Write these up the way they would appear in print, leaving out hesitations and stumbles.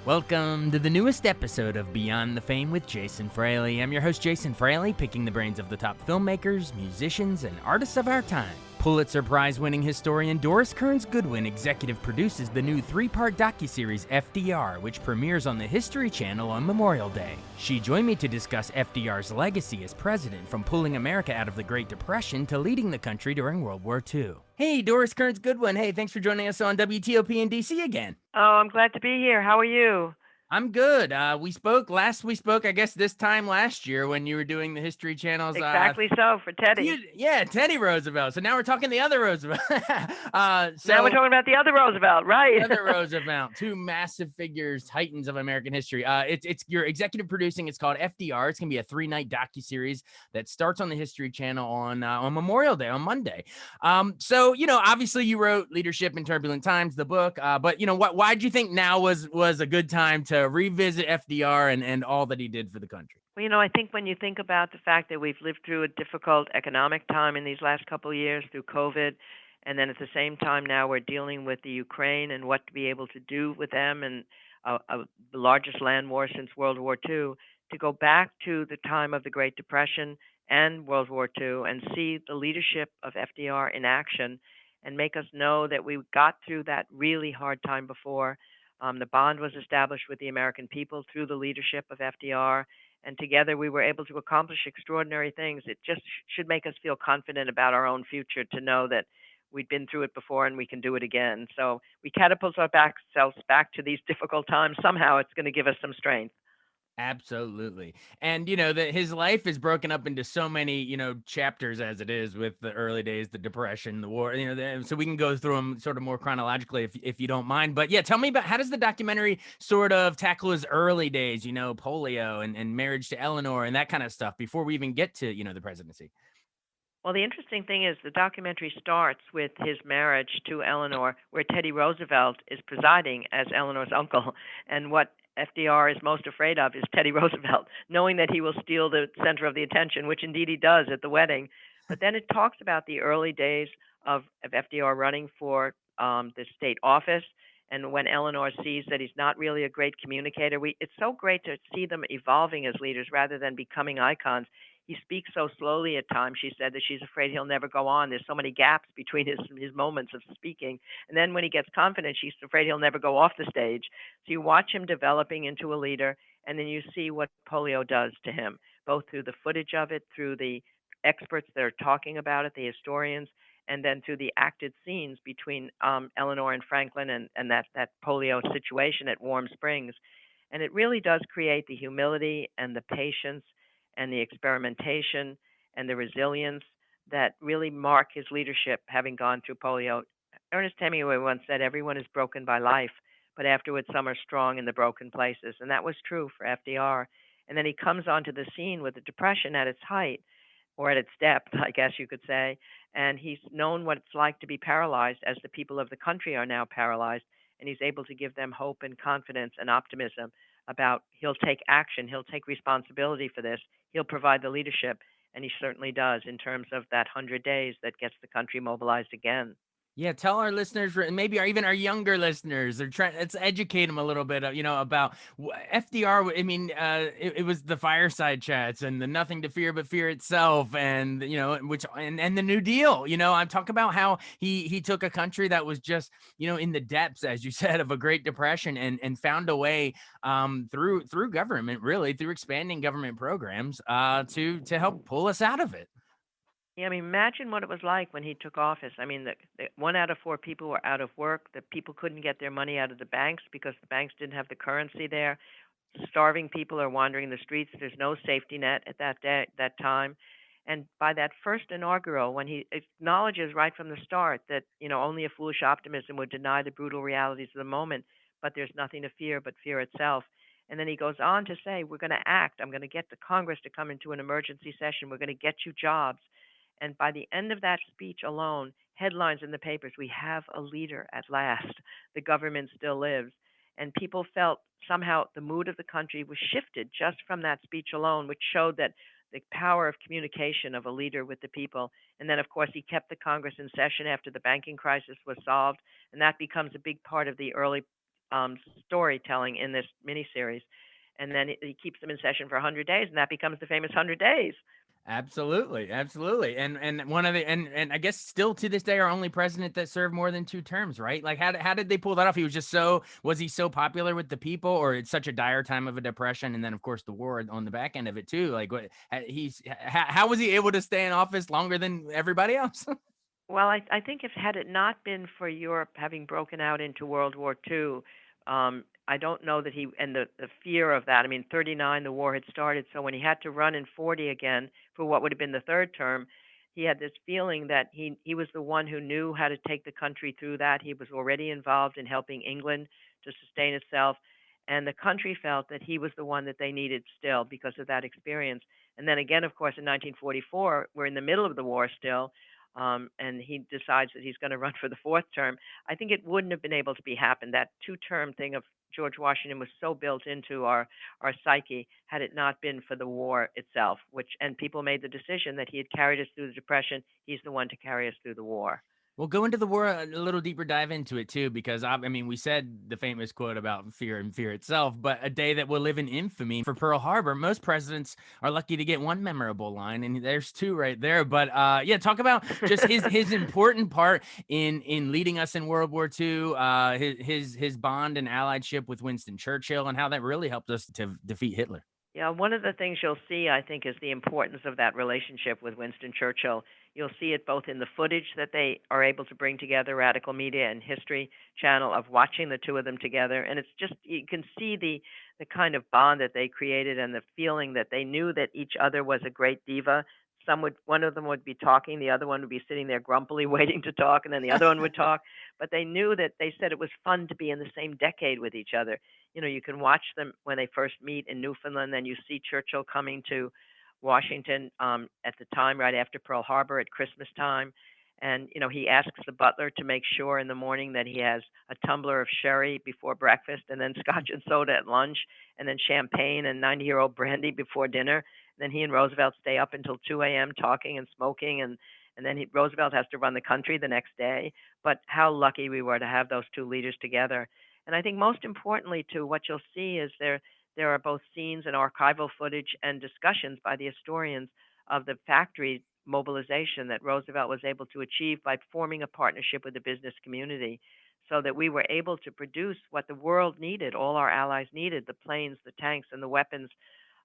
Welcome to the newest episode of Beyond the Fame with Jason Fraley. I'm your host, Jason Fraley, picking the brains of the top filmmakers, musicians, and artists of our time. Pulitzer Prize-winning historian Doris Kearns Goodwin executive produces the new 3-part docuseries FDR, which premieres on the History Channel on Memorial Day. She joined me to discuss FDR's legacy as president, from pulling America out of the Great Depression to leading the country during World War II. Hey, Doris Kearns Goodwin. Hey, thanks for joining us on WTOP in DC again. Oh, I'm glad to be here. How are you? I'm good. We spoke, I guess, this time last year when you were doing the History Channel's Exactly so, for Teddy. Teddy Roosevelt. So now we're talking the other Roosevelt. Now we're talking about the other Roosevelt, right? The other Roosevelt, two massive figures, titans of American history. It's you're executive producing. It's called FDR. It's gonna be a 3-night docuseries that starts on the History Channel on Memorial Day, on Monday. So obviously you wrote Leadership in Turbulent Times, the book. But why do you think now was a good time to revisit FDR and all that he did for the country? Well, I think when you think about the fact that we've lived through a difficult economic time in these last couple of years through COVID, and then at the same time now we're dealing with the Ukraine and what to be able to do with them, and the largest land war since World War II, to go back to the time of the Great Depression and World War II and see the leadership of FDR in action and make us know that we got through that really hard time before. The bond was established with the American people through the leadership of FDR, and together we were able to accomplish extraordinary things. It just should make us feel confident about our own future to know that we'd been through it before and we can do it again. So we catapult ourselves back to these difficult times. Somehow it's going to give us some strength. Absolutely. And that his life is broken up into so many chapters as it is, with the early days, the Depression, the war, so we can go through them sort of more chronologically if you don't mind. But yeah, tell me about, how does the documentary sort of tackle his early days, polio and marriage to Eleanor and that kind of stuff, before we even get to the presidency? Well, the interesting thing is the documentary starts with his marriage to Eleanor, where Teddy Roosevelt is presiding as Eleanor's uncle. And what FDR is most afraid of is Teddy Roosevelt, knowing that he will steal the center of the attention, which indeed he does at the wedding. But then it talks about the early days of FDR running for the state office. And when Eleanor sees that he's not really a great communicator, it's so great to see them evolving as leaders rather than becoming icons. He speaks so slowly at times. She said that she's afraid he'll never go on. There's so many gaps between his moments of speaking. And then when he gets confident, she's afraid he'll never go off the stage. So you watch him developing into a leader, and then you see what polio does to him, both through the footage of it, through the experts that are talking about it, the historians, and then through the acted scenes between Eleanor and Franklin and that polio situation at Warm Springs. And it really does create the humility and the patience and the experimentation and the resilience that really mark his leadership, having gone through polio. Ernest Hemingway once said, "Everyone is broken by life, but afterwards some are strong in the broken places." And that was true for FDR. And then he comes onto the scene with the Depression at its height, or at its depth, I guess you could say. And he's known what it's like to be paralyzed, as the people of the country are now paralyzed. And he's able to give them hope and confidence and optimism about he'll take action, he'll take responsibility for this, he'll provide the leadership. And he certainly does, in terms of that 100 days that gets the country mobilized again. Yeah, tell our listeners, maybe even our younger listeners, let's educate them a little bit, about FDR. I mean, it was the fireside chats and the nothing to fear but fear itself, and and the New Deal. I'm talking about how he took a country that was just in the depths, as you said, of a Great Depression, and found a way through government, really through expanding government programs, to help pull us out of it. Yeah, I mean, imagine what it was like when he took office. I mean, the 1 out of 4 people were out of work. The people couldn't get their money out of the banks because the banks didn't have the currency there. Starving people are wandering the streets. There's no safety net at that time. And by that first inaugural, when he acknowledges right from the start that only a foolish optimism would deny the brutal realities of the moment, but there's nothing to fear but fear itself. And then he goes on to say, "We're going to act. I'm going to get the Congress to come into an emergency session. We're going to get you jobs." And by the end of that speech alone, headlines in the papers, "We have a leader at last. The government still lives." And people felt somehow the mood of the country was shifted just from that speech alone, which showed that the power of communication of a leader with the people. And then, of course, he kept the Congress in session after the banking crisis was solved. And that becomes a big part of the early storytelling in this miniseries, and then he keeps them in session for 100 days, and that becomes the famous 100 days. Absolutely, absolutely, and one of the and I guess still to this day our only president that served more than 2 terms, right? Like how did they pull that off? He was just so was he so popular with the people, or it's such a dire time of a depression, and then of course the war on the back end of it too. Like what how was he able to stay in office longer than everybody else? Well, I think if had it not been for Europe having broken out into World War II, I don't know that he and the fear of that. I mean, 39, the war had started, so when he had to run in 40 again for what would have been the third term, he had this feeling that he was the one who knew how to take the country through that. He was already involved in helping England to sustain itself, and the country felt that he was the one that they needed still because of that experience. And then again, of course, in 1944, we're in the middle of the war still, and he decides that he's going to run for the fourth term. I think it wouldn't have been able to be happened. That two-term thing of George Washington was so built into our psyche had it not been for the war itself, which and people made the decision that he had carried us through the depression. He's the one to carry us through the war. We'll go into the war a little deeper dive into it too, because I mean, we said the famous quote about fear and fear itself, but a day that will live in infamy for Pearl Harbor. Most presidents are lucky to get one memorable line, and there's two right there. But yeah, talk about just his important part in leading us in World War II, his bond and alliedship with Winston Churchill, and how that really helped us to defeat Hitler. Yeah, one of the things you'll see, I think, is the importance of that relationship with Winston Churchill. You'll see it both in the footage that they are able to bring together, Radical Media and History Channel, of watching the two of them together, and it's just you can see the kind of bond that they created and the feeling that they knew that each other was a great diva. One of them would be talking, the other one would be sitting there grumpily waiting to talk, and then the other one would talk. But they knew that they said it was fun to be in the same decade with each other. You can watch them when they first meet in Newfoundland. Then you see Churchill coming to Washington at the time right after Pearl Harbor at Christmas time. And, he asks the butler to make sure in the morning that he has a tumbler of sherry before breakfast, and then scotch and soda at lunch, and then champagne and 90-year-old brandy before dinner. Then he and Roosevelt stay up until 2 a.m. talking and smoking, and then Roosevelt has to run the country the next day. But how lucky we were to have those two leaders together. And I think most importantly, too, what you'll see is there are both scenes and archival footage and discussions by the historians of the factory mobilization that Roosevelt was able to achieve by forming a partnership with the business community so that we were able to produce what the world needed, all our allies needed, the planes, the tanks, and the weapons,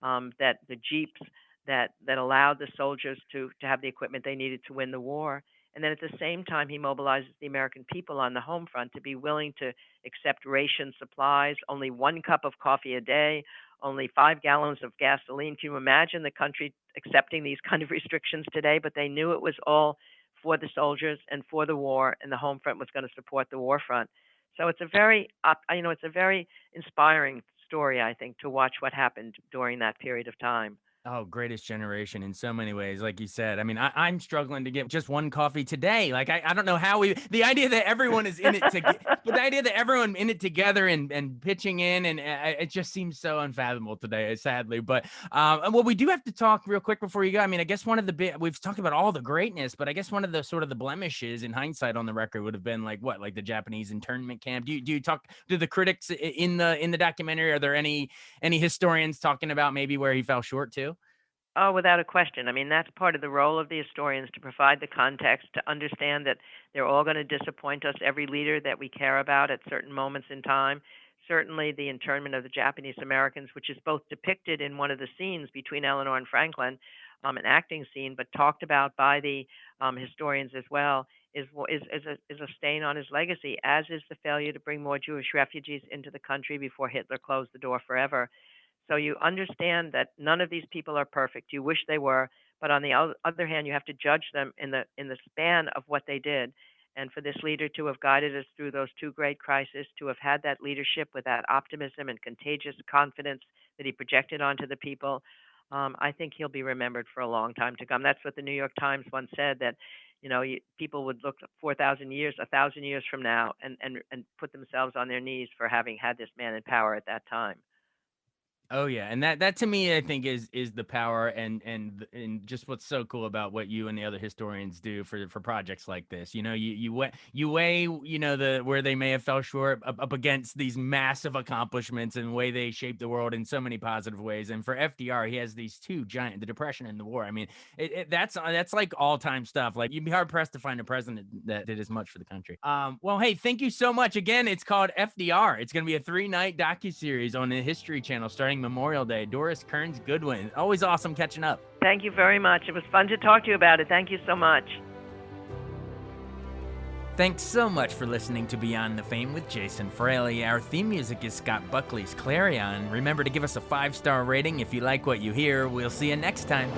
that the jeeps that allowed the soldiers to have the equipment they needed to win the war. And then at the same time, he mobilizes the American people on the home front to be willing to accept ration supplies, only 1 cup of coffee a day, only 5 gallons of gasoline. Can you imagine the country accepting these kind of restrictions today? But they knew it was all for the soldiers and for the war, and the home front was going to support the war front. So it's a it's a very inspiring story, I think, to watch what happened during that period of time. Oh, greatest generation in so many ways, like you said. I mean, I'm struggling to get just one coffee today. Like, I don't know how the idea that everyone is in it but the idea that everyone in it together and pitching in, and it just seems so unfathomable today, sadly. But, well, we do have to talk real quick before you go. I mean, I guess we've talked about all the greatness, but I guess one of the sort of the blemishes in hindsight on the record would have been like what, like the Japanese internment camp. Do you talk to the critics in the documentary? Are there any historians talking about maybe where he fell short too? Oh, without a question. I mean, that's part of the role of the historians to provide the context, to understand that they're all going to disappoint us, every leader that we care about at certain moments in time. Certainly, the internment of the Japanese Americans, which is both depicted in one of the scenes between Eleanor and Franklin, an acting scene, but talked about by the historians as well, is a stain on his legacy, as is the failure to bring more Jewish refugees into the country before Hitler closed the door forever. So you understand that none of these people are perfect. You wish they were, but on the other hand, you have to judge them in the span of what they did. And for this leader to have guided us through those two great crises, to have had that leadership with that optimism and contagious confidence that he projected onto the people, I think he'll be remembered for a long time to come. That's what the New York Times once said, that people would look 4,000 years, 1,000 years from now, and put themselves on their knees for having had this man in power at that time. Oh yeah, and that to me I think is the power and just what's so cool about what you and the other historians do for projects like this. You weigh the where they may have fell short up against these massive accomplishments and the way they shaped the world in so many positive ways. And for FDR, he has these two giant, the Depression and the war. I mean, that's like all time stuff. Like you'd be hard pressed to find a president that did as much for the country. Well, hey, thank you so much. Again, it's called FDR. It's going to be a 3-night docuseries on the History Channel starting Memorial Day. Doris, Kearns, Goodwin. Always awesome catching up. Thank you very much. It was fun to talk to you about it. Thank you so much. Thanks so much for listening to Beyond the Fame with Jason Fraley. Our theme music is Scott Buckley's Clarion. Remember to give us a 5-star rating if you like what you hear. We'll see you next time.